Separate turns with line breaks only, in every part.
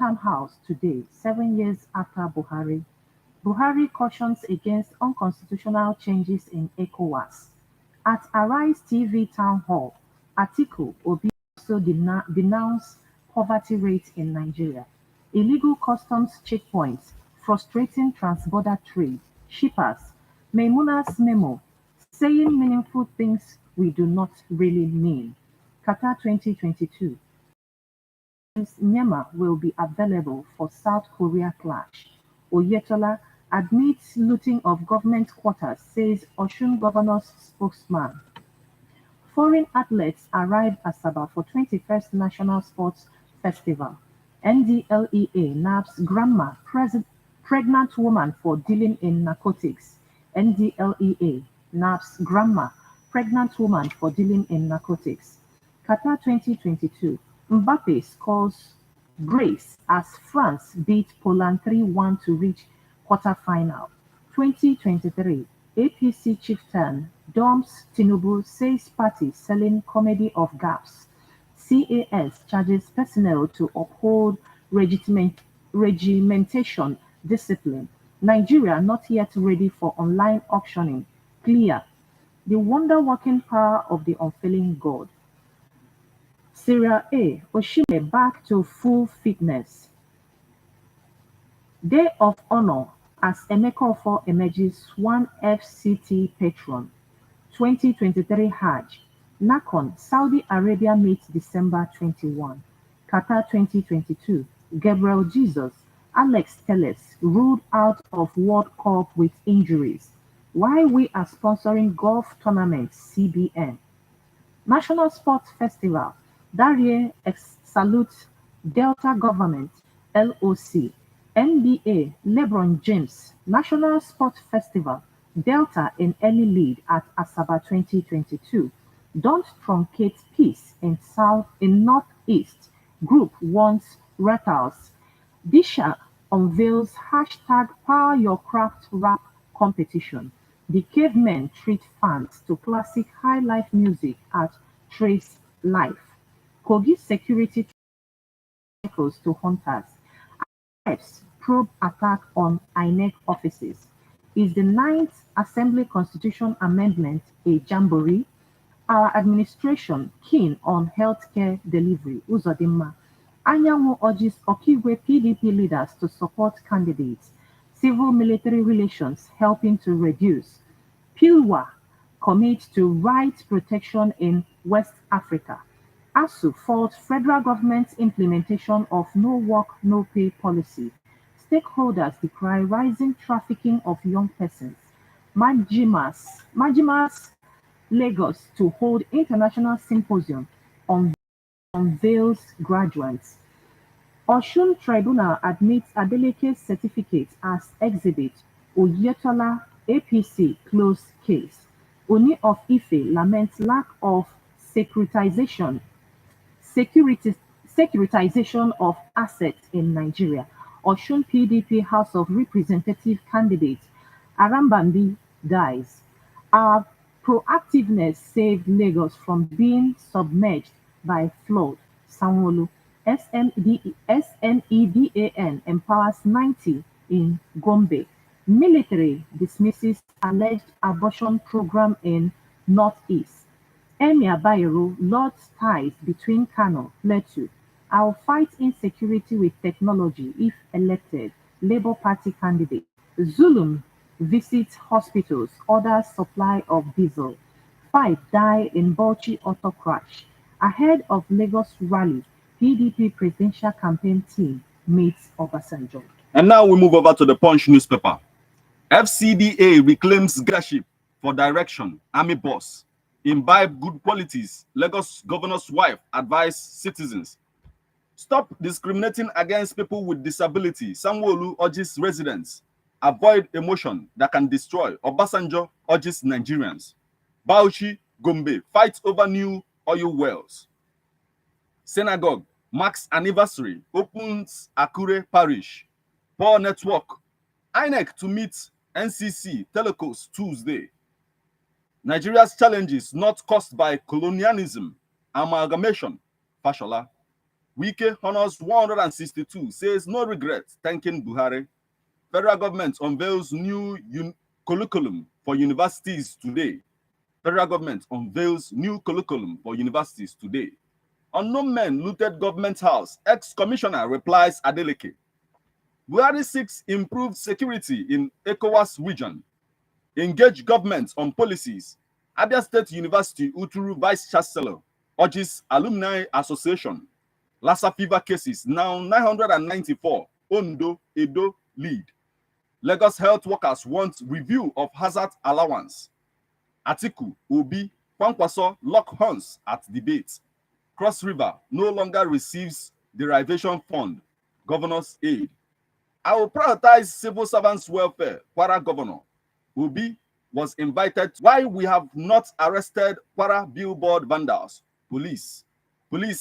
Town House today, 7 years after Buhari. Buhari cautions against unconstitutional changes in ECOWAS. At Arise TV Town Hall, Atiku Obi also denounced poverty rate in Nigeria, illegal customs checkpoints, frustrating trans-border trade, shippers, Maimuna's memo, saying meaningful things we do not really mean. Qatar 2022. Myanmar will be available for South Korea clash. Oyetola admits looting of government quarters, says Osun governor's spokesman. Foreign athletes arrive Asaba for 21st National Sports Festival. NDLEA nabs grandma pregnant woman for dealing in narcotics. NDLEA nabs grandma pregnant woman for dealing in narcotics. Qatar 2022. Mbappe scores brace as France beat Poland 3-1 to reach quarter-final. 2023. APC chieftain dumps Tinubu, says party selling comedy of gaps. CAS charges personnel to uphold regimentation discipline. Nigeria not yet ready for online auctioning. Clear. The wonder-working power of the unfailing God. Serie A, Osimhen back to full fitness. Day of honor as Emeka Ofor emerges one FCT patron. 2023 Hajj. Nakon, Saudi Arabia meets December 21. Qatar 2022. Gabriel Jesus, Alex Telles ruled out of World Cup with injuries. Why we are sponsoring golf tournaments, CBN. National Sports Festival. Darie salutes Delta Government, LOC. NBA, LeBron James, National Sports Festival, Delta in early lead at Asaba 2022. Don't truncate peace in Northeast. Group wants retals. Disha unveils hashtag Power Your Craft rap competition. The cavemen treat fans to classic high life music at Trace Life. Kogi security cycles to hunters. Reps probe attack on INEC offices. Is the Ninth Assembly Constitution Amendment a jamboree? Our administration keen on healthcare delivery. Uzodinma. Anyanwu urges Okigwe PDP leaders to support candidates. Civil-military relations helping to reduce. Pilwa commit to rights protection in West Africa. ASU faults federal government's implementation of no work, no pay policy. Stakeholders decry rising trafficking of young persons. Majimas Lagos to hold international symposium on unveils graduates. Osun Tribunal admits Adeleke's certificate as exhibit. Oyetola APC closed case. Oni of Ife laments lack of securitization of assets in Nigeria. Osun PDP House of Representative candidate Arambambi dies. Our proactiveness saved Lagos from being submerged by flood. Sanwo-Olu. SNEDAN empowers 90 in Gombe. Military dismisses alleged abortion program in Northeast. Emir Bayero lost ties between Kano, Plateau. I'll fight insecurity with technology if elected. Labour Party candidate. Zulum visits hospitals, orders supply of diesel. 5 die in Bauchi auto crash. Ahead of Lagos rally, PDP presidential campaign team meets Obasanjo.
And now we move over to the Punch newspaper. FCDA reclaims leadership for direction, army boss. Imbibe good qualities. Lagos governor's wife advised citizens. Stop discriminating against people with disability. Sanwo-Olu urges residents. Avoid emotion that can destroy. Obasanjo urges Nigerians. Bauchi, Gombe fight over new oil wells. Synagogue marks anniversary. Opens Akure Parish. Poor network. INEC to meet NCC Telecos Tuesday. Nigeria's challenges not caused by colonialism, amalgamation, Fashola. Wike honors 162, says no regret, thanking Buhari. Federal government unveils new curriculum for universities today. Federal government unveils new curriculum for universities today. Unknown men looted government house. Ex-commissioner replies Adeleke. Buhari seeks improved security in ECOWAS region. Engage government on policies. Abia State University Uturu Vice Chancellor urges Alumni Association. Lassa fever cases now 994. Ondo, Edo lead. Lagos health workers want review of hazard allowance. Atiku, Obi, Kwankwaso lock horns at debate. Cross River no longer receives derivation fund. Governor's aid. I will prioritize civil servants' welfare. Kwara governor. Obi was invited. Why we have not arrested Kwara billboard vandals? Police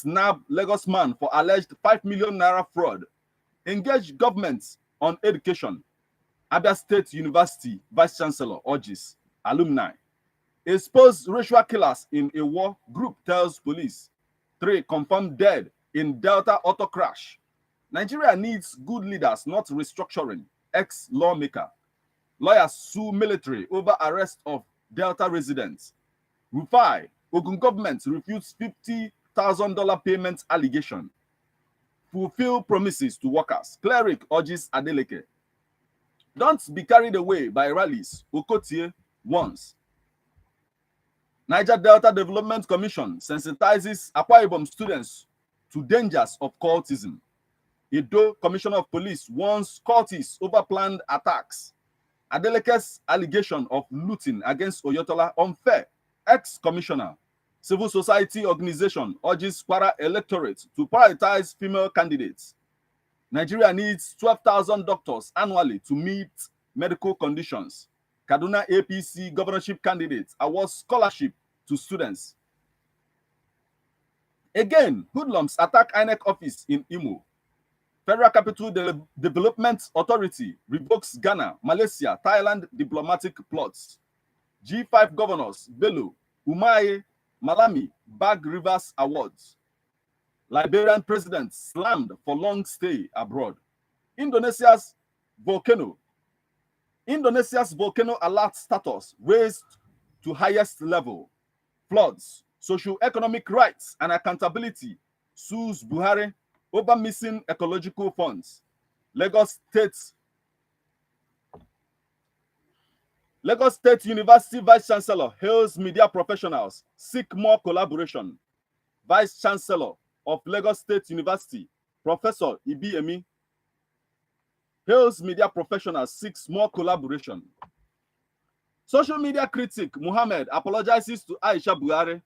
nab Lagos man for alleged 5 million naira fraud. Engage government on education. Abia State University Vice Chancellor urges alumni. Expose racial killers in a war, group tells police. 3 confirmed dead in Delta auto crash. Nigeria needs good leaders, not restructuring. Ex-lawmaker. Lawyers sue military over arrest of Delta residents. Rufai, Ogun government refutes $50,000 payment allegation. Fulfill promises to workers. Cleric urges Adeleke. Don't be carried away by rallies. Okotie warns. Niger Delta Development Commission sensitizes Akwa Ibom students to dangers of cultism. Edo Commissioner of Police warns cultists over planned attacks. Adeleke's allegation of looting against Oyotola unfair. Ex-commissioner. Civil society organization urges Kwara electorate to prioritize female candidates. Nigeria needs 12,000 doctors annually to meet medical conditions. Kaduna APC governorship candidate awards scholarship to students. Again, hoodlums attack INEC office in Imo. Federal Capital Development Authority revokes Ghana, Malaysia, Thailand diplomatic plots. G5 governors, Bello, Umaye, Malami, bag Rivers awards. Liberian president slammed for long stay abroad. Indonesia's volcano alert status raised to highest level. Floods, socio-economic rights and accountability sues Buhari over missing ecological funds. Lagos State University Vice Chancellor hails media professionals, seek more collaboration. Vice Chancellor of Lagos State University, Professor Ibiemi, hails media professionals, seeks more collaboration. Social media critic Muhammad apologizes to Aisha Buhari.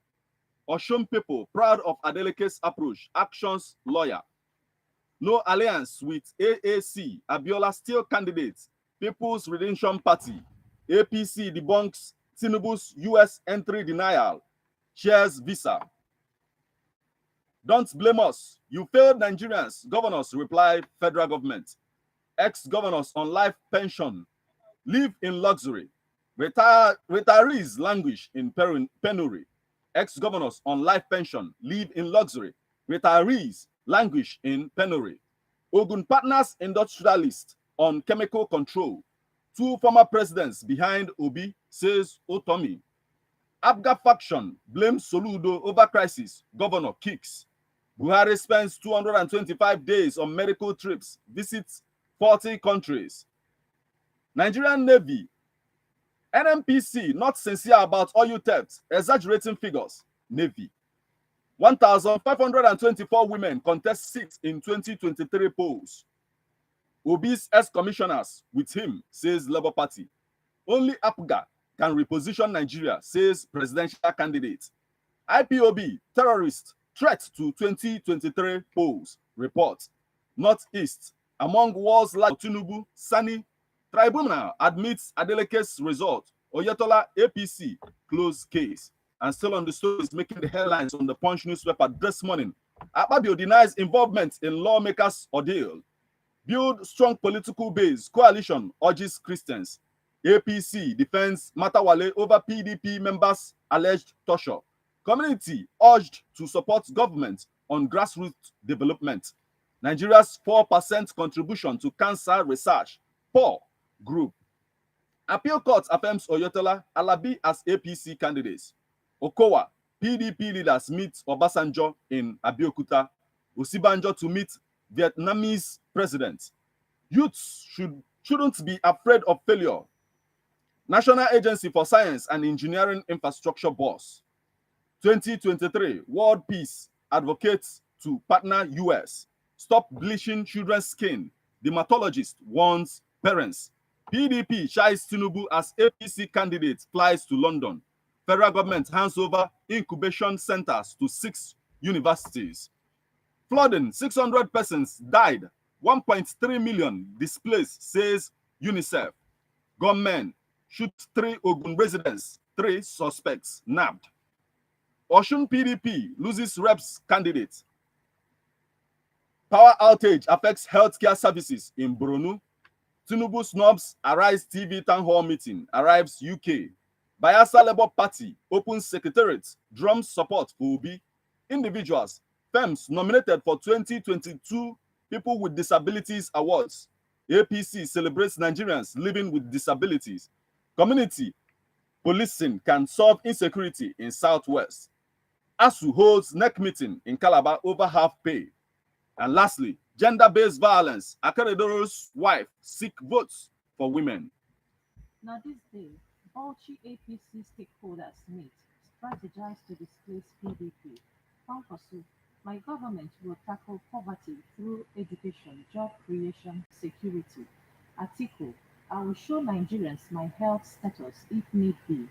Oshun people proud of Adeleke's approach. Actions lawyer. No alliance with AAC. Abiola still candidate. People's Redemption Party. APC debunks Tinubu's US entry denial. Shares visa. Don't blame us. You failed Nigerians. Governors reply federal government. Ex-governors on life pension live in luxury. Retirees languish in penury. Ex-governors on life pension live in luxury. Retirees languish in penury. Ogun partners industrialists on chemical control. 2 former presidents behind Obi, says Otomi. Abga faction blames Soludo over crisis. Governor kicks. Buhari spends 225 days on medical trips, visits 40 countries. Nigerian Navy, NNPC not sincere about oil theft, exaggerating figures. Navy. 1,524 women contest seats in 2023 polls. Obi's ex-commissioners with him, says Labour Party. Only APGA can reposition Nigeria, says presidential candidate. IPOB, terrorist, threat to 2023 polls. Report. Northeast, among wars like Tinubu, Sani, Tribunal admits Adeleke's result. Oyetola APC, closed case. And still on the story is making the headlines on the Punch newspaper this morning. Akpabio denies involvement in lawmakers' ordeal. Build strong political base. Coalition urges Christians. APC defends Matawale over PDP members' alleged torture. Community urged to support government on grassroots development. Nigeria's 4% contribution to cancer research, poor group. Appeal court affirms Oyetola, Alabi as APC candidates. Okowa, PDP leaders meet Obasanjo in Abeokuta. Osibanjo to meet Vietnamese president. Youths shouldn't be afraid of failure. National Agency for Science and Engineering Infrastructure Boss. 2023 World Peace advocates to partner US. Stop bleaching children's skin. Dermatologist warns parents. PDP shies Tinubu as APC candidate flies to London. Federal government hands over incubation centers to 6 universities. Flooding, 600 persons died. 1.3 million displaced, says UNICEF. Gunmen shoot 3 Ogun residents, 3 suspects nabbed. Osun PDP loses reps candidate. Power outage affects healthcare services in Borno. Tinubu snubs Arise TV town hall meeting, arrives UK. Bayelsa Labour Party opens secretariat, drums support for Obi. Individuals, firms nominated for 2022 People with Disabilities Awards. APC celebrates Nigerians living with disabilities. Community policing can solve insecurity in Southwest. ASU holds NEC meeting in Calabar over half pay. And lastly, gender-based violence. Akeredoro's wife seek votes for women.
Now this day, Bauchi APC stakeholders meet, strategize to displace PDP. Kwankwaso, my government will tackle poverty through education, job creation, security. Atiku, I will show Nigerians my health status if need be.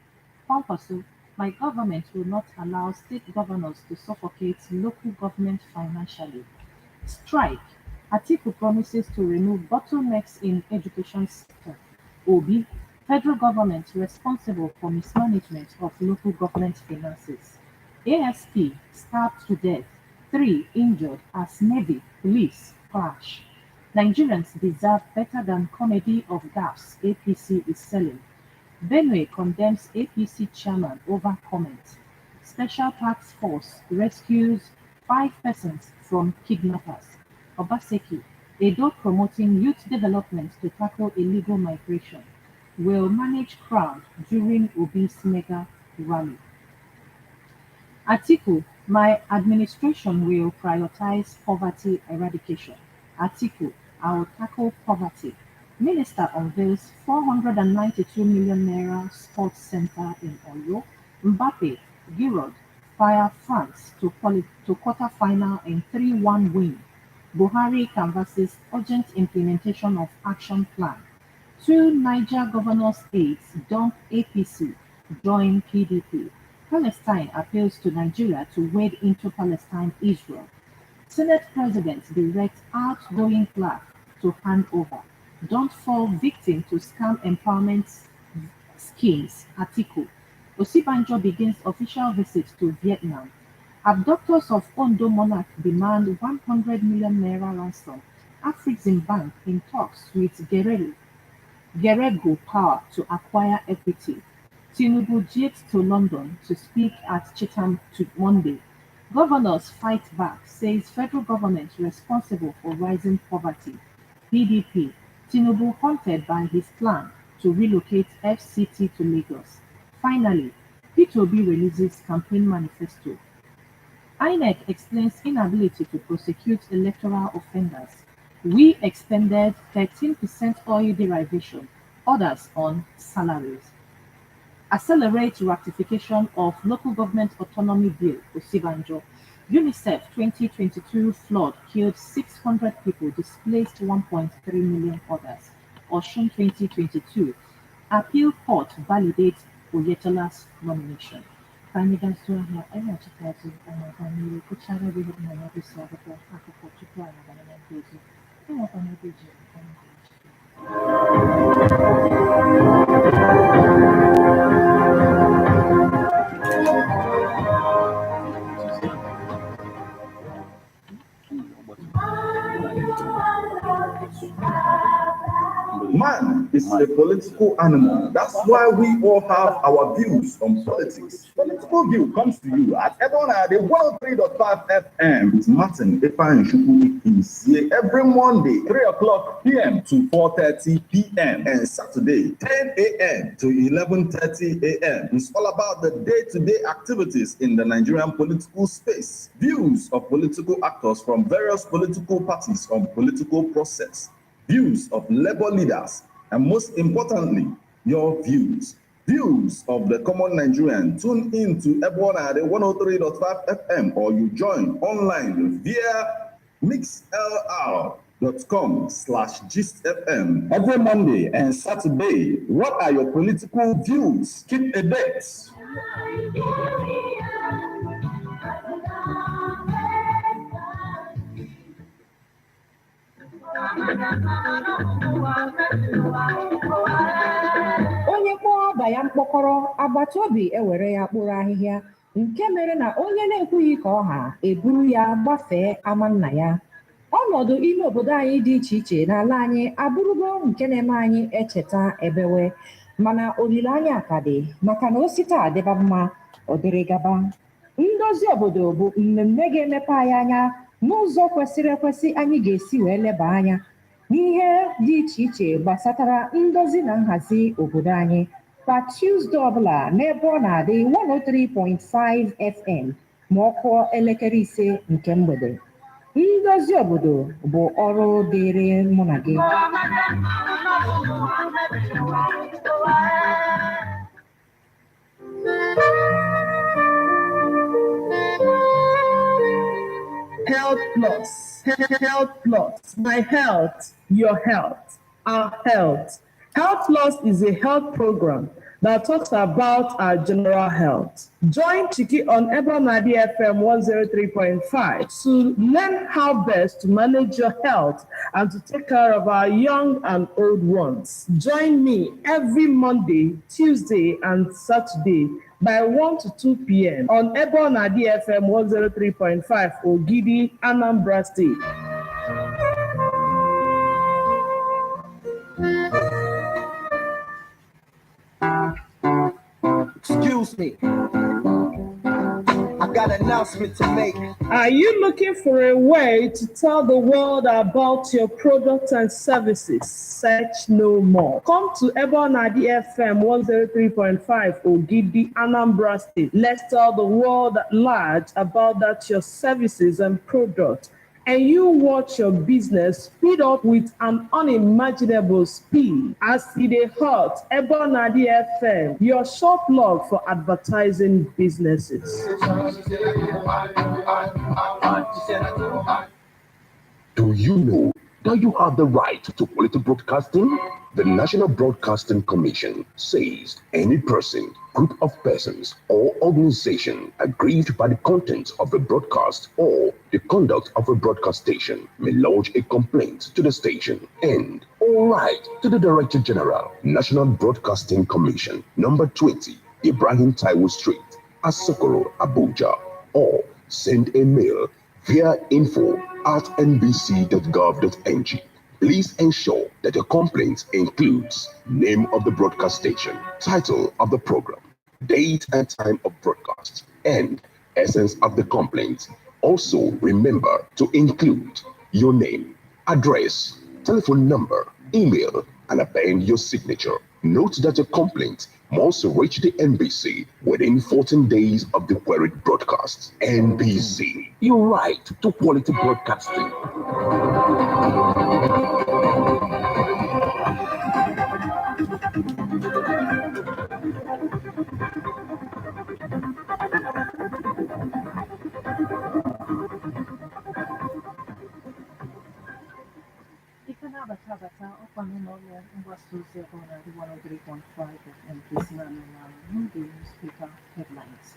Kwankwaso, my government will not allow state governors to suffocate local government financially. Strike. Atiku promises to remove bottlenecks in education sector. Obi, federal government responsible for mismanagement of local government finances. ASP stabbed to death. 3 injured as Navy police clash. Nigerians deserve better than comedy of gaps APC is selling. Benue condemns APC chairman over comment. Special task force rescues 5 persons from kidnappers. Obaseki, Edo promoting youth development to tackle illegal migration. Will manage crowd during Obi's mega rally. Atiku, my administration will prioritize poverty eradication. Atiku, I will tackle poverty. Minister unveils 492 million naira sports center in Oyo. Mbappe, Giroud, fire France to quarter-final in 3-1 win. Buhari canvasses urgent implementation of action plan. 2 Niger governors' aides dump APC, join PDP. Palestine appeals to Nigeria to wade into Palestine-Israel. Senate President directs outgoing clerk to hand over. Don't fall victim to scam empowerment schemes. Atiku. Osibanjo begins official visit to Vietnam. Abductors of Ondo monarch demand 100 million naira ransom. Afrexim Bank in talks with Geregu Power to acquire equity. Tinubu jets to London to speak at Chatham to Monday. Governors fight back, says federal government responsible for rising poverty. PDP, Tinubu haunted by his plan to relocate FCT to Lagos. Finally, peterobi releases campaign manifesto. INEC explains inability to prosecute electoral offenders. We extended 13% oil derivation, others on salaries. Accelerate ratification of local government autonomy bill, Osibanjo. UNICEF 2022 flood killed 600 people, displaced 1.3 million others. Osun 2022 appeal court validates Oyetola's nomination.
Man is a political animal. That's why we all have our views on politics. Political View comes to you at Ebona, the 103.5 FM with Martin Epan Shukwu every Monday, 3 o'clock p.m. to 4:30 p.m. and Saturday, 10 a.m. to 11:30 a.m. It's all about the day-to-day activities in the Nigerian political space. Views of political actors from various political parties on political process. Views of labor leaders, and most importantly, your views. Views of the common Nigerian. Tune in to Ebona, the 103.5 FM, or you join online via mixlr.com/gistfm every Monday and Saturday. What are your political views? Keep a date.
Onye kpọọ ọba ya mkpọkọrọ, agbata obi ewere ya kpụrụ ahịhịa, nke mere na onye na-ekwughị ka ọha eburu ya gbafee ama nna ya. Ọnọdụ ime obodo anyị dị iche iche n'ala anyị abụrụgo nke na-eme anyị echeta ebewe, mana olileanya ka dị maka na osita adịba mma ọ dịrị gaba. Ndozi obodo bụ mmemme ga-emepe anyị anya n'ụzọ kwesịrị ekwesị anyị ga-esi wee leba anya n'ihe dị iche iche gbasatara ndozi na nhazi obodo anyị kwa Tuesday ọbụla n'ebe ọ na-adị 103.5 FM ma ọ kụọ elekere 5 nke mgbede. Ndozi obodo bụ ọrụ dịịrị mụ na gị.
Health Plus, Health Plus, my health, your health, our health. Health Plus is a health program that talks about our general health. Join Chiki on Ebonadi FM 103.5 to learn how best to manage your health and to take care of our young and old ones. Join me every Monday, Tuesday, and Saturday by 1 to 2 p.m. on Ebonadi FM 103.5 Ogidi, Anambra State.
Excuse me. I've got an announcement to make.
Are you looking for a way to tell the world about your products and services? Search no more. Come to Ebonadi FM 103.5 Ogidi, Anambra State. Let's tell the world at large about that your services and products, and you watch your business speed up with an unimaginable speed. As it hot, Ebonadi FM, your short log for advertising businesses.
Do you know that you have the right to quality broadcasting? The National Broadcasting Commission says any person, group of persons, or organization aggrieved by the content of a broadcast or the conduct of a broadcast station may lodge a complaint to the station and or write to the Director General, National Broadcasting Commission, number 20, Ibrahim Taiwo Street, Asokoro, Abuja, or send a mail via info@nbc.gov.ng. Please ensure that your complaint includes name of the broadcast station, title of the program, date and time of broadcast, and essence of the complaint. Also, remember to include your name, address, telephone number, email, and append your signature. Note that your complaint must reach the NBC within 14 days of the queried broadcast. NBC, your right to quality broadcasting.
Newspaper headlines.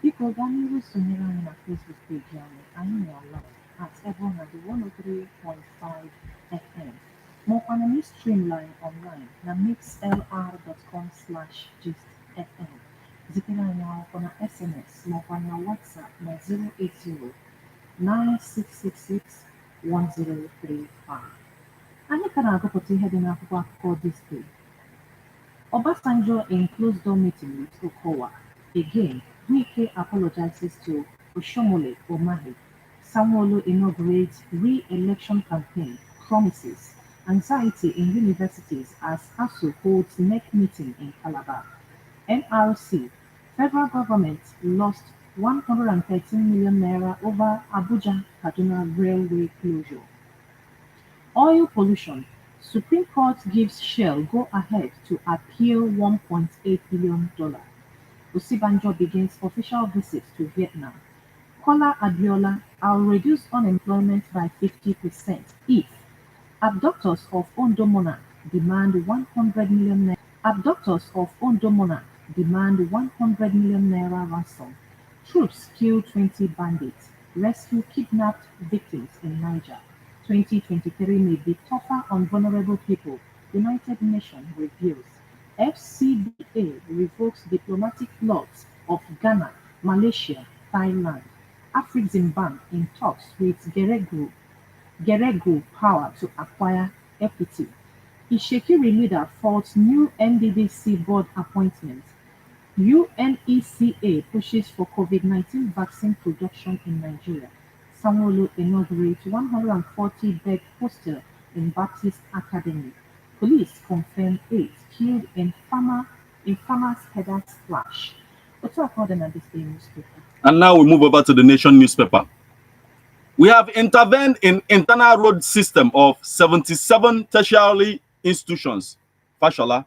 Biko gaa n'ihu sonyere anyị na Facebook page anyị nọ live at Ebona the 103.5 FM maọkwa na streamline online na mixlr.com/gistfm. Zitere anyị akwụkwọ na SMS maọkwa na WhatsApp na 080-9666-1035. Anyị ka na-agụpụta ihe dị n'akwụkwọ akụkọ this day. Obasanjo in closed-door meeting with Okowa. Again, Wike apologizes to Oshomole Omahe. Sanwo-Olu inaugurates re-election campaign. Promises. Anxiety in universities as ASU holds NEC meeting in Calabar. NRC. Federal government lost 113 million naira over Abuja-Kaduna railway closure. Oil pollution. Supreme Court gives Shell go-ahead to appeal $1.8 billion. Osibanjo begins official visit to Vietnam. Kola Abiola, I'll reduce unemployment by 50% if abductors of Ondo Monarch demand 100 million naira. Abductors of Ondo Monarch demand 100 million naira ransom. Troops kill 20 bandits. Rescue kidnapped victims in Niger. 2023 may be tougher on vulnerable people. United Nations reviews. FCDA revokes diplomatic laws of Ghana, Malaysia, Thailand. Afreximbank in talks with Geregu Power to acquire equity. Ishekiri leader faults new NDDC board appointment. UNECA pushes for COVID-19 vaccine production in Nigeria. Sanwo-Olu inaugurates 140-bed hostel in Baptist Academy. Police confirm 8 killed in farmer's header splash. What's according at this day newspaper?
And now we move over to the Nation newspaper. We have intervened in internal road system of 77 tertiary institutions. Fashola.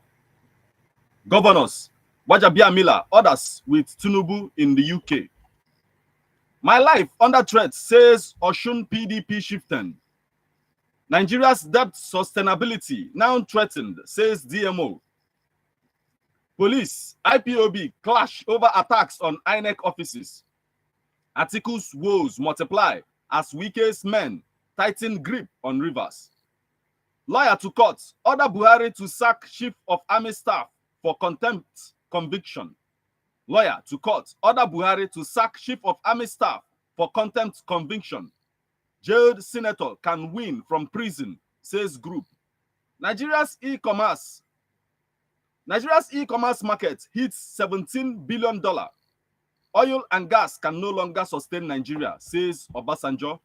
Governors. Wajabiamila, others with Tinubu in the UK. My life under threat, says Oshun PDP chieftain. Nigeria's debt sustainability now threatened, says DMO. Police, IPOB clash over attacks on INEC offices. Atiku's woes multiply as Wike's men tighten grip on rivers. Lawyer to court, order Buhari to sack chief of army staff for contempt conviction. Lawyer to court, order Buhari to sack chief of army staff for contempt conviction. Jailed senator can win from prison, says group. Nigeria's e-commerce market hits $17 billion. Oil and gas can no longer sustain Nigeria, says Obasanjo.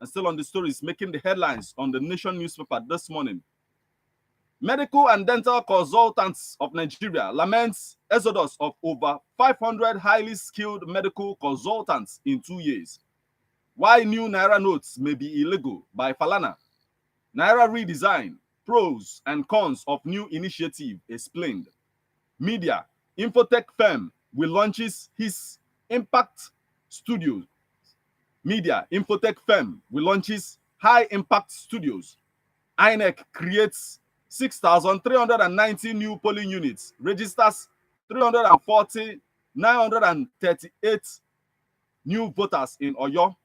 And still on the stories making the headlines on the Nation newspaper this morning. Medical and dental consultants of Nigeria laments exodus of over 500 highly skilled medical consultants in 2 years. Why new Naira notes may be illegal by Falana. Naira redesign, pros and cons of new initiative explained. Media, infotech firm will launches his impact studios. Media, infotech firm will launches high impact studios. INEC creates 6,390 new polling units, registers 340,938 new voters in Oyo.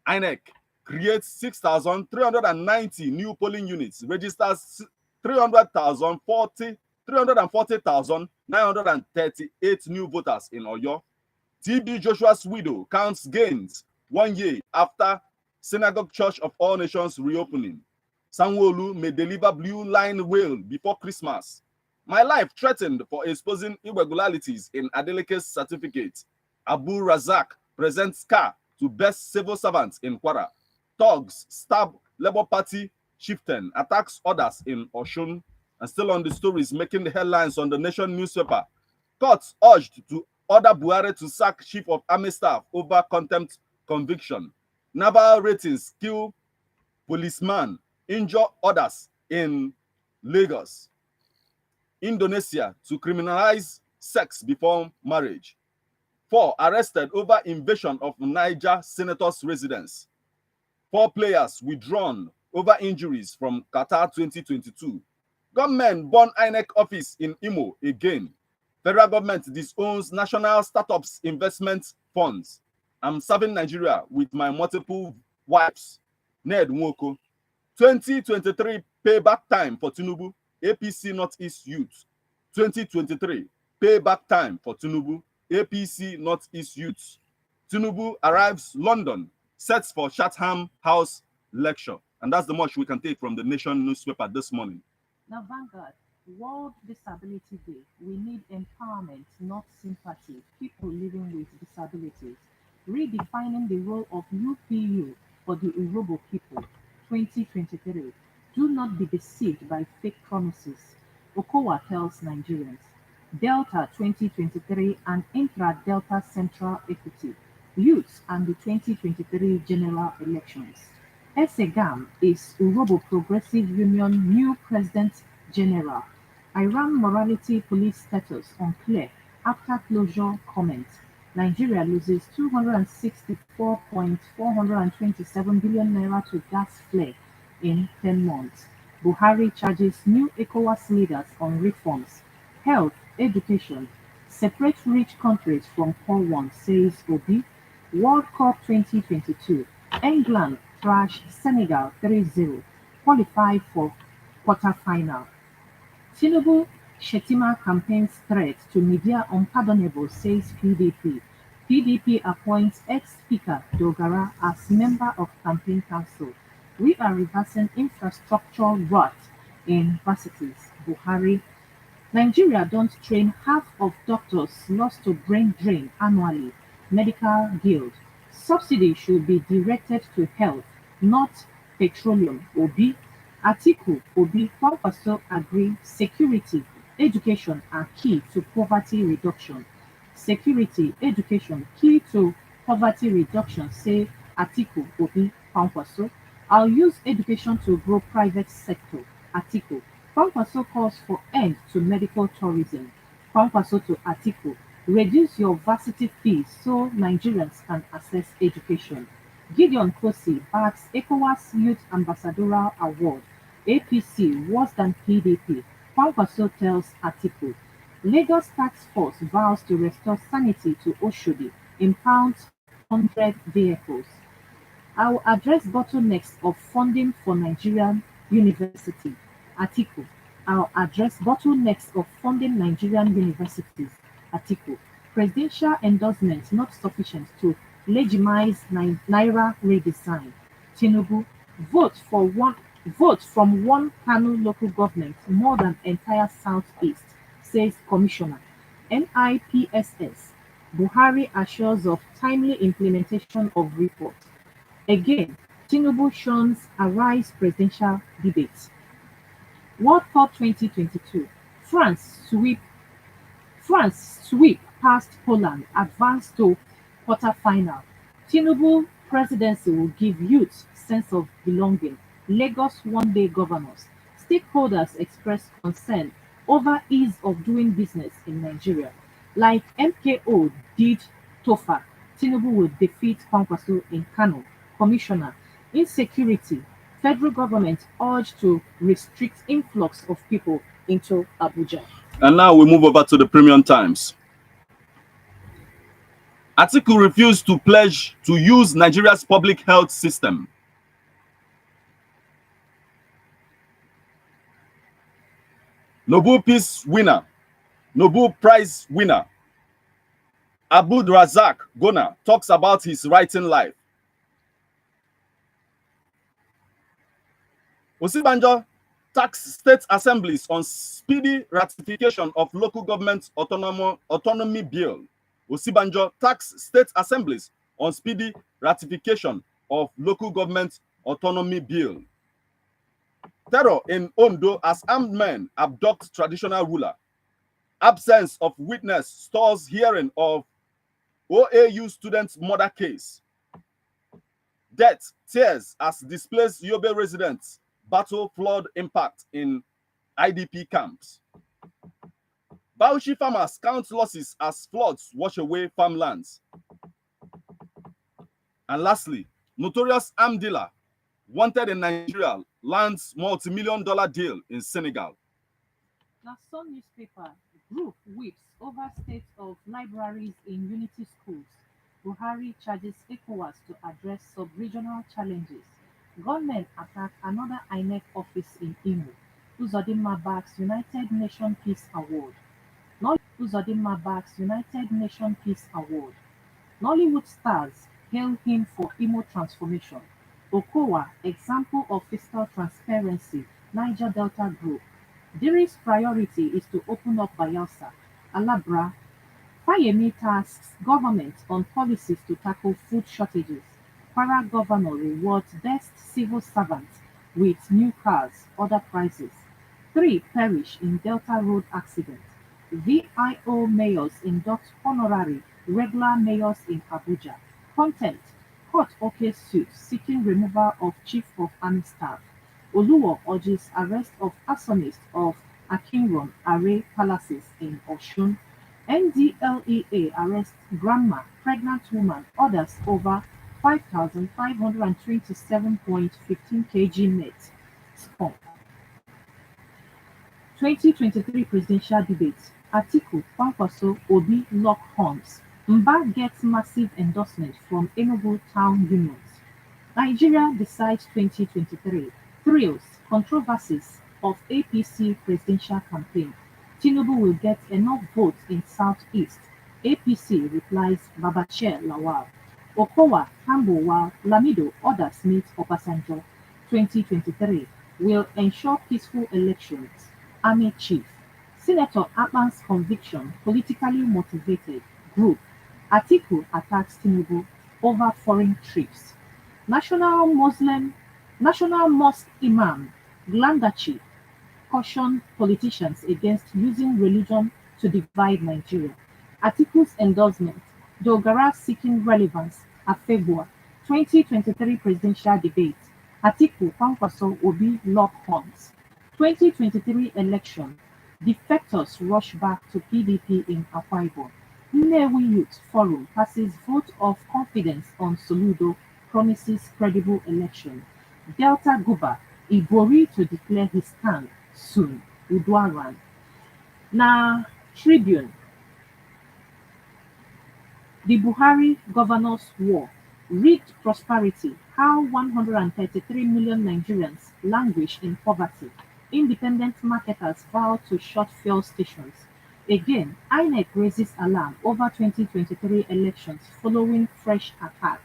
INEC creates 6,390 new polling units, registers 340,938 new voters in Oyo. TB Joshua's widow counts gains 1 year after Synagogue Church of All Nations reopening. Sanwo-Olu may deliver blue line rail before Christmas. My life threatened for exposing irregularities in Adeleke's certificate. Abu Razak presents car to best civil servants in Kwara. Thugs stab Labour Party chieftain, attacks others in Oshun. And still on the stories making the headlines on the Nation newspaper. Courts urged to order Buhari to sack chief of army staff over contempt conviction. Naval ratings kill policeman, injure others in Lagos. Indonesia to criminalize sex before marriage. 4 arrested over invasion of Niger senator's residence. 4 players withdrawn over injuries from Qatar 2022. Government burn INEC office in Imo again. Federal government disowns national startups investment funds. I'm serving Nigeria with my multiple wives. Ned Nwoko. 2023 payback time for Tinubu, APC Northeast Youth. 2023 payback time for Tinubu, APC Northeast Youth. Tinubu arrives London, sets for Chatham House lecture. And that's the much we can take from the Nation newspaper this morning.
Now, Vanguard, World Disability Day. We need empowerment, not sympathy. People living with disabilities. Redefining the role of UPU for the Urhobo people. 2023. Do not be deceived by fake promises. Okowa tells Nigerians. Delta 2023 and Intra-Delta Central Equity. Youth and the 2023 general elections. Esegam is Urhobo Progressive Union new President General. Iran morality police status unclear after closure comments. Nigeria loses 264.427 billion naira to gas flare in 10 months. Buhari charges new ECOWAS leaders on reforms. Health, education, separate rich countries from poor ones, says Obi. World Cup 2022. England thrashed Senegal 3-0, qualified for quarter-final. Tinubu Shettima campaigns threat to media unpardonable, says PDP. PDP appoints ex-Speaker Dogara as member of campaign council. We are reversing infrastructure rot in universities. Buhari. Nigeria don't train half of doctors lost to brain drain annually. Medical Guild. Subsidy should be directed to health, not petroleum. Obi. Atiku, Obi, Kwankwaso agree security, education are key to poverty reduction. Security, education, key to poverty reduction, say Atiku, Obi, Kwankwaso. I'll use education to grow private sector. Atiku. Kwankwaso calls for end to medical tourism. Kwankwaso to Atiku. Reduce your varsity fees so Nigerians can access education. Gideon Kosi backs ECOWAS Youth Ambassadorial Award. APC worse than PDP. Kwankwaso tells Atiku. Lagos Task Force vows to restore sanity to Oshodi, impounds 100 vehicles. I will address bottlenecks of funding for Nigerian university. Atiku. I'll address bottlenecks of funding Nigerian universities. Atiku. Presidential endorsement not sufficient to legitimize Naira redesign. Tinubu. Vote from one Kano local government more than entire Southeast, says Commissioner. NIPSS. Buhari assures of timely implementation of report. Again, Tinubu shuns Arise presidential debate. World Cup 2022. France sweep past Poland, advance to quarter-final. Tinubu presidency will give youth sense of belonging. Lagos one-day governors. Stakeholders express concern over ease of doing business in Nigeria. Like MKO did Tofa, Tinubu will defeat Kwankwaso in Kano. Commissioner. Insecurity. Federal government urged to restrict influx of people into Abuja.
And now we move over to the Premium Times. Atiku refused to pledge to use Nigeria's public health system. Nobel Peace winner, Nobel Prize winner, Abud Razak Gona talks about his writing life. Osibanjo tax state assemblies on speedy ratification of local government autonomy bill. Osibanjo tax state assemblies on speedy ratification of local government autonomy bill. Terror in Ondo as armed men abduct traditional ruler. Absence of witness stalls hearing of OAU student murder case. Death, tears as displaced Yobe residents battle flood impact in IDP camps. Bauchi farmers count losses as floods wash away farmlands. And lastly, notorious arm dealer wanted in Nigeria lands multi-million-dollar deal in Senegal.
Now, some newspaper group whips over state of libraries in unity schools. Buhari charges ECOWAS to address sub-regional challenges. Gunmen attack another INEC office in Imo. Uzodinma backs United Nations Peace Award. Uzodinma backs United Nations Peace Award. Nollywood stars hail him for Imo transformation. Okowa, example of fiscal transparency, Niger Delta Group. Diri's priority is to open up Bayelsa. Alabra, Fayemi tasks government on policies to tackle food shortages. Kwara governor rewards best civil servants with new cars, other prizes. 3 perish in Delta Road accident. VIO mayors induct honorary regular mayors in Abuja. Content: Court OK suit seeking removal of Chief of Army Staff. Oluwo urges arrest of arsonist of Akinron Are Palaces in Osun. NDLEA arrests grandma, pregnant woman, orders over 5,527.15 kg net. Spunk. 2023 presidential debate. Atiku, Kwankwaso, Obi lock horns. Mba gets massive endorsement from Enugu town unions. Nigeria decides 2023. Thrills, controversies of APC presidential campaign. Tinubu will get enough votes in Southeast. APC replies Babachir Lawal. Okowa, Tambuwal, Lamido orders meet Obasanjo. 2023 will ensure peaceful elections. Army Chief. Senator Akpan's conviction politically motivated. Group. Atiku attacks Tinubu over foreign trips. National Mosque Imam Glandachi cautioned politicians against using religion to divide Nigeria. Atiku's endorsement, Dogara seeking relevance at February 2023 presidential debate. Atiku, Kwankwaso, Obi lock horns. 2023 election, defectors rush back to PDP in Akwa Ibom. Nnewi Youth Forum passes vote of confidence on Soludo, promises credible election. Delta Guba, Ibori to declare his stand soon. Udwaran. Na Tribune, the Buhari Governors' War, rigged prosperity, how 133 million Nigerians languish in poverty. Independent marketers vow to shut fuel stations. Again, INEC raises alarm over 2023 elections following fresh attack.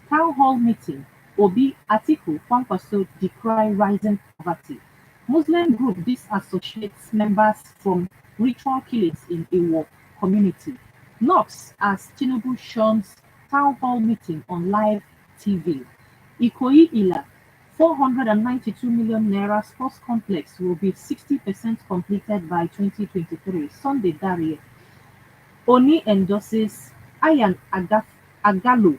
Town hall meeting, Obi, Atiku, Kwankwaso decry rising poverty. Muslim group disassociates members from ritual killings in Iwo community. Knocks as Tinubu shuns town hall meeting on live TV. Ikoyi Ila, 492 million naira sports complex will be 60% completed by 2023. Sunday Daria. Oni endorses Ayan Agalu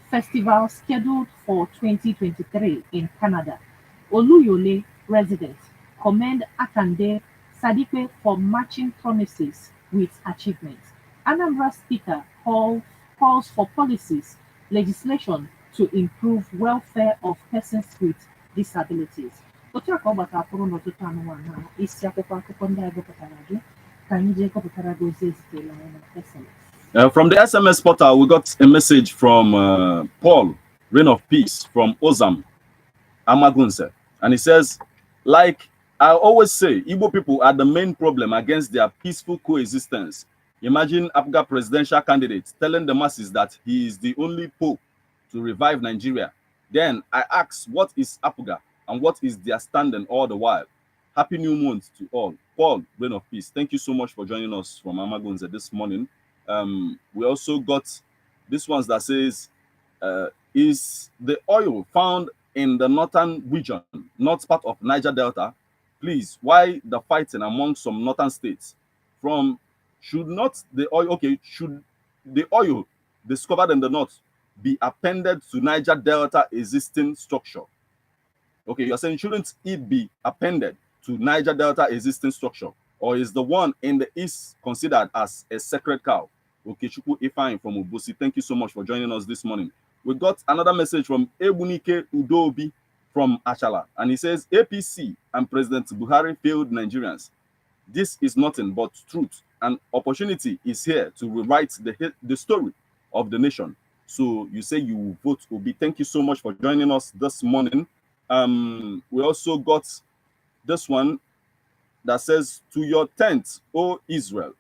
Festival scheduled for 2023 in Canada. Oluyole resident commend Akande Sadique for matching promises with achievements. Anambra Speaker calls for policies, legislation to improve welfare of persons with disabilities. Otu aka ọ gbata akwụrụ n'ọtụtụ anụmanụ na isi akwụkwọ akụkọ ndị anyị gụpụtara gị ka anyị jee gụpụtara gị ozi ezitela anyị na SMS.
From the SMS portal, we got a message from Paul, Reign of Peace, from Ozam Amagunse. And he says, like I always say, Igbo people are the main problem against their peaceful coexistence. Imagine Apga presidential candidate telling the masses that he is the only pope to revive Nigeria. Then I ask, what is Apga and what is their standing all the while? Happy New Month to all. Paul, Reign of Peace, thank you so much for joining us from Amagunze this morning. We also got this ones that says, is the oil found in the northern region not part of Niger Delta? Please, why the fighting among some northern states? Should the oil discovered in the north be appended to Niger Delta existing structure? Okay, you're saying shouldn't it be appended to Niger Delta existing structure? Or is the one in the east considered as a sacred cow? Okay, Chukwu Ifeanyi from Ubosi, thank you so much for joining us this morning. We got another message from Ebunike Udobi from Achala, and he says, APC and President Buhari failed Nigerians. This is nothing but truth. An opportunity is here to rewrite the story of the nation. So you say you will vote Obi. Thank you so much for joining us this morning. We also got this one that says, to your tent, O Israel.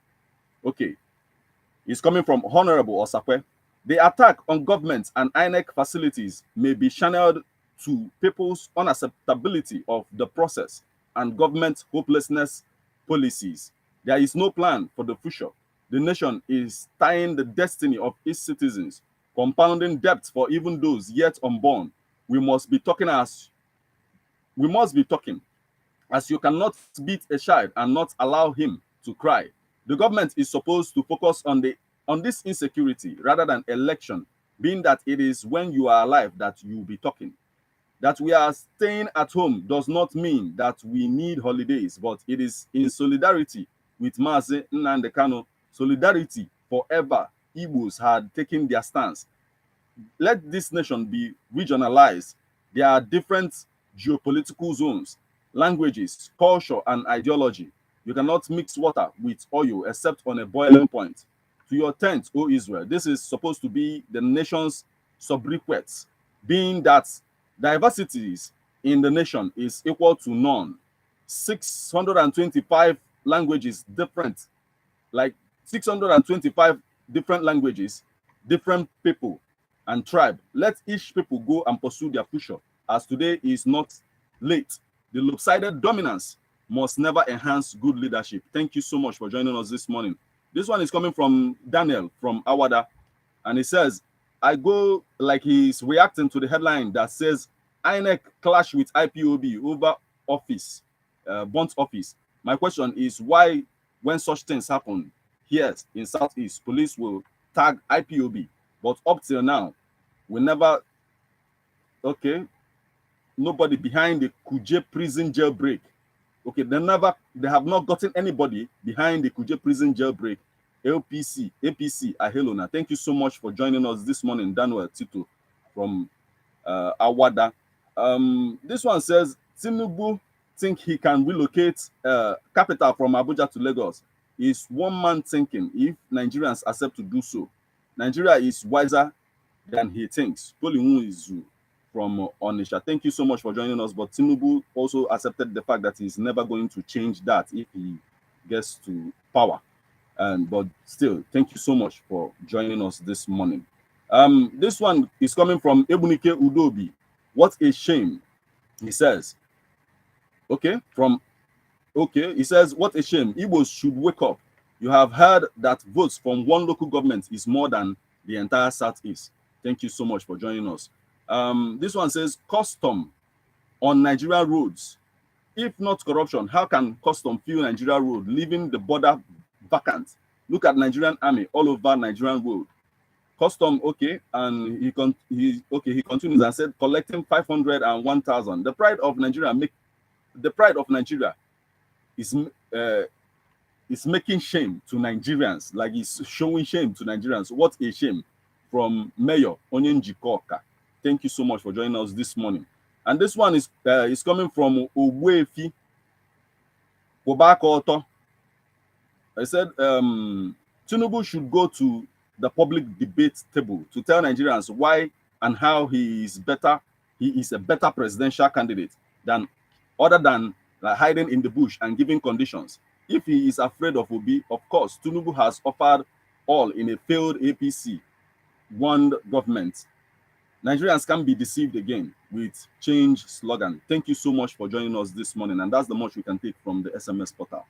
Okay. It's coming from Honorable Osakwe. The attack on government and INEC facilities may be channeled to people's unacceptability of the process and government hopelessness policies. There is no plan for the future. The nation is tying the destiny of its citizens, compounding debts for even those yet unborn. We must be talking as you cannot beat a child and not allow him to cry. The government is supposed to focus on this insecurity rather than election, being that it is when you are alive that you will be talking. That we are staying at home does not mean that we need holidays, but it is in solidarity with Mazi Nnamdi Kanu. Solidarity forever. Igbos had taken their stance. Let this nation be regionalized. There are different geopolitical zones, languages, culture, and ideology. You cannot mix water with oil except on a boiling point. To your tent, O Israel, this is supposed to be the nation's sobriquet, being that diversities in the nation is equal to none. 625 languages different, like 625 different languages, different people and tribe. Let each people go and pursue their future, as today is not late. The lopsided dominance must never enhance good leadership. Thank you so much for joining us this morning. This one is coming from Daniel from Awada, and he says, I go like he's reacting to the headline that says INEC clash with IPOB over office, bond office. My question is why, when such things happen here in Southeast, police will tag IPOB, but up till now, we never, okay, nobody behind the Kuje prison jailbreak. Okay, they have not gotten anybody behind the Kuje prison jailbreak. APC, Ahelona. Thank you so much for joining us this morning, Daniel Tito from Awada. This one says, Tinubu think he can relocate capital from Abuja to Lagos. Is one man thinking if Nigerians accept to do so. Nigeria is wiser than he thinks. Polimu is from Onisha. Thank you so much for joining us. But Tinubu also accepted the fact that he's never going to change that if he gets to power. But still, thank you so much for joining us this morning. This one is coming from Ebunike Udobi. What a shame, he says. He says, what a shame. Igbos should wake up. You have heard that votes from one local government is more than the entire Southeast. Thank you so much for joining us. This one says, custom on Nigeria roads. If not corruption, how can custom fill Nigeria road, leaving the border vacant? Look at Nigerian army all over Nigerian road. Custom, okay, and he continues and said, collecting 500 and 1,000. The pride of Nigeria is making shame to Nigerians, like it's showing shame to Nigerians. What a shame. From Mayor Onyenji Koka. Thank you so much for joining us this morning. And this one is coming from Uwefi Kobakoto. I said, Tinubu should go to the public debate table to tell Nigerians why and how he is a better presidential candidate than hiding in the bush and giving conditions. If he is afraid of Obi, of course, Tinubu has offered all in a failed APC one government. Nigerians can't be deceived again with change slogan. Thank you so much for joining us this morning, and that's the much we can take from the SMS portal.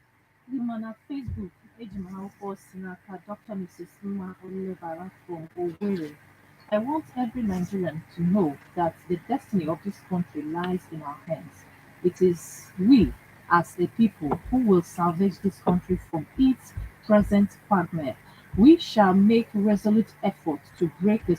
On Facebook, Dr. Mrs. Uma Olivera from Owerri. I want every Nigerian to know that the destiny of this country lies in our hands. It is we, as a people, who will salvage this country from its present quagmire. We shall make resolute efforts to break the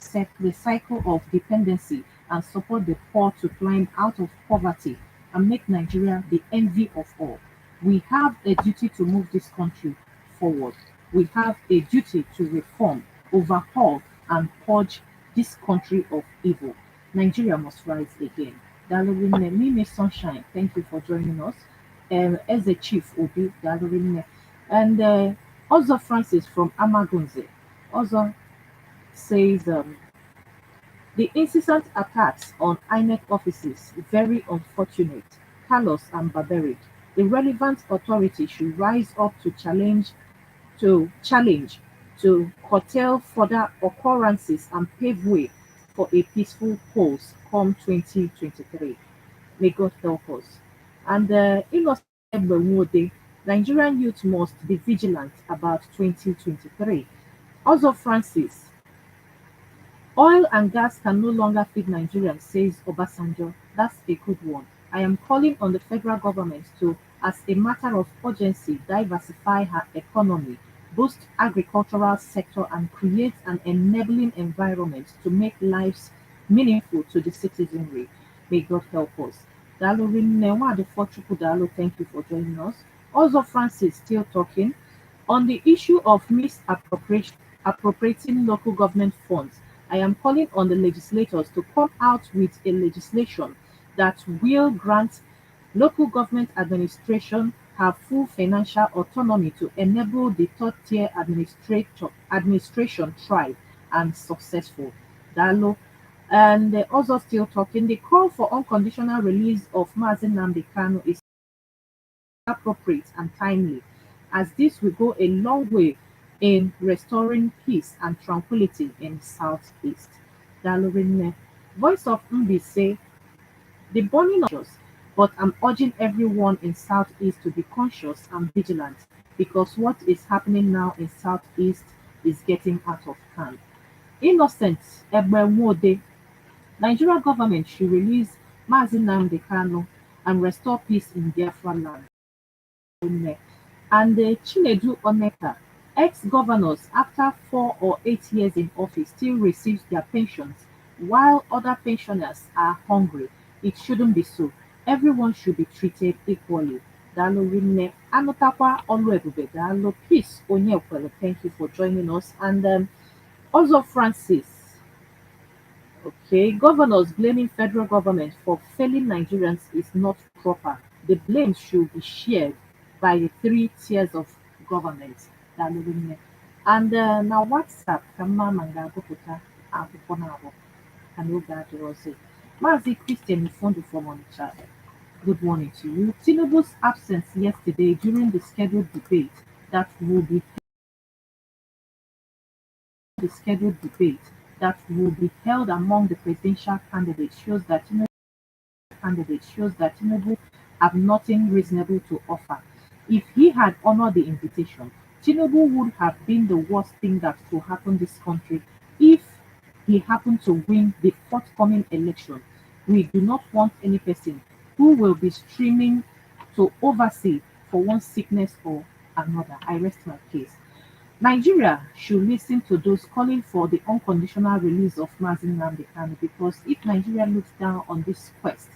cycle of dependency and support the poor to climb out of poverty and make Nigeria the envy of all. We have a duty to move this country forward. We have a duty to reform, overhaul, and purge this country of evil. Nigeria must rise again. Dalorine Mimi Sunshine, thank you for joining us. As a chief, Obi Dalorine. And also Francis from Amagunze also says the incessant attacks on INEC offices very unfortunate, callous and barbaric. The relevant authority should rise up to challenge, to curtail further occurrences and pave way for a peaceful polls come 2023. May God help us. And Innocent Ebewode, Nigerian youth must be vigilant about 2023. Also, Francis, oil and gas can no longer feed Nigerians, says Obasanjo. That's a good one. I am calling on the federal government to, as a matter of urgency, diversify her economy, boost agricultural sector, and create an enabling environment to make lives meaningful to the citizenry. May God help us. Dalo Rinne Nwadifo Chukwudalo, thank you for joining us. Also, Francis, still talking on the issue of misappropriating local government funds. I am calling on the legislators to come out with a legislation that will grant local government administration have full financial autonomy to enable the third-tier administration thrive and successful. Dalo. And also still talking, the call for unconditional release of Mazi Nnamdi Kanu is appropriate and timely, as this will go a long way in restoring peace and tranquility in Southeast. Dalorinne, Voice of Mbi say, the burning of us, but I'm urging everyone in Southeast to be conscious and vigilant because what is happening now in Southeast is getting out of hand. Innocent Ebewode, Nigeria government should release Mazi Nnamdi Kanu and restore peace in Biafra land. And Chinedu Oneka, ex-governors after 4 or 8 years in office still receives their pensions while other pensioners are hungry. It shouldn't be so. Everyone should be treated equally. Dalo Rinne Anotakwa Oluebube Dalo Peace Onyekwele, thank you for joining us. And also Francis. Okay, governors blaming federal government for failing Nigerians is not proper. The blame should be shared by the 3 tiers of government. And now WhatsApp, kama manga goputa akwụkwọ na-abụ ka n'oge adịrọzi. Maazị Christian Ifondo from Onitsha. Good morning to you. Tinubu's absence yesterday during the scheduled debate that will be held among the presidential candidates shows that Tinubu have nothing reasonable to offer. If he had honored the invitation, Tinubu would have been the worst thing that could happen this country if he happened to win the forthcoming election. We do not want any person who will be streaming to oversee for one sickness or another. I rest my case. Nigeria should listen to those calling for the unconditional release of Mazi Nnamdi Kanu because if Nigeria looks down on this quest,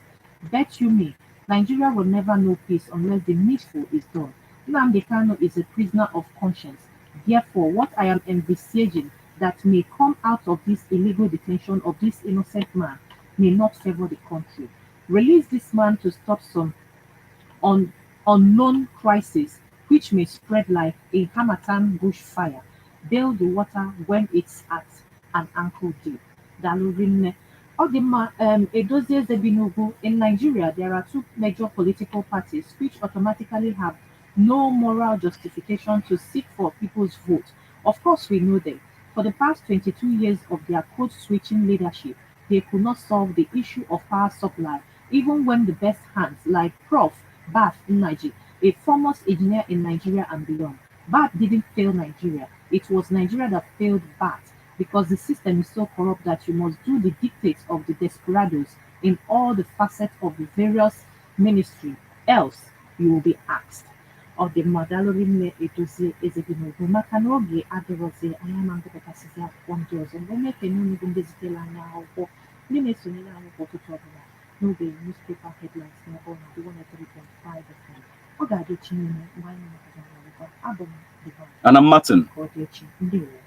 bet you me, Nigeria will never know peace unless the needful is done. Nnamdi Kanu is a prisoner of conscience. Therefore, what I am envisaging that may come out of this illegal detention of this innocent man may not favor the country. Release this man to stop some unknown crisis which may spread like a Hamatan bushfire. Bail the water when it's at an ankle deep. Dalorinne. Odima Edozie Zebinugu. In Nigeria, there are two major political parties which automatically have no moral justification to seek for people's vote. Of course, we know them. For the past 22 years of their code-switching leadership, they could not solve the issue of power supply, even when the best hands, like Prof. Baf Nnaji, a foremost engineer in Nigeria and beyond. Bat didn't fail Nigeria. It was Nigeria that failed Bat because the system is so corrupt that you must do the dictates of the desperados in all the facets of the various ministry. Else, you will be axed. Ọ dị mma daalụrị nne edozie ezebinogo maka na oge adịrọzi anyị ama ngụpụtasịzi akwụkwọ ndị ọzọ mgbe na-ekene unu bụ ndị zitere anyị akwụkwọ ndị na-esonyere anyị kwa ụtụtụ ọbụla n'oge newspaper headlines n'ebe ọ na-adị 103.5 FM. Ọ ga-adị echi niile mgbe anyị na-akọta n'ọgbọ. Abụ m Divine.
And I'm Martin.
Ka ọ dị echi. Ndewo.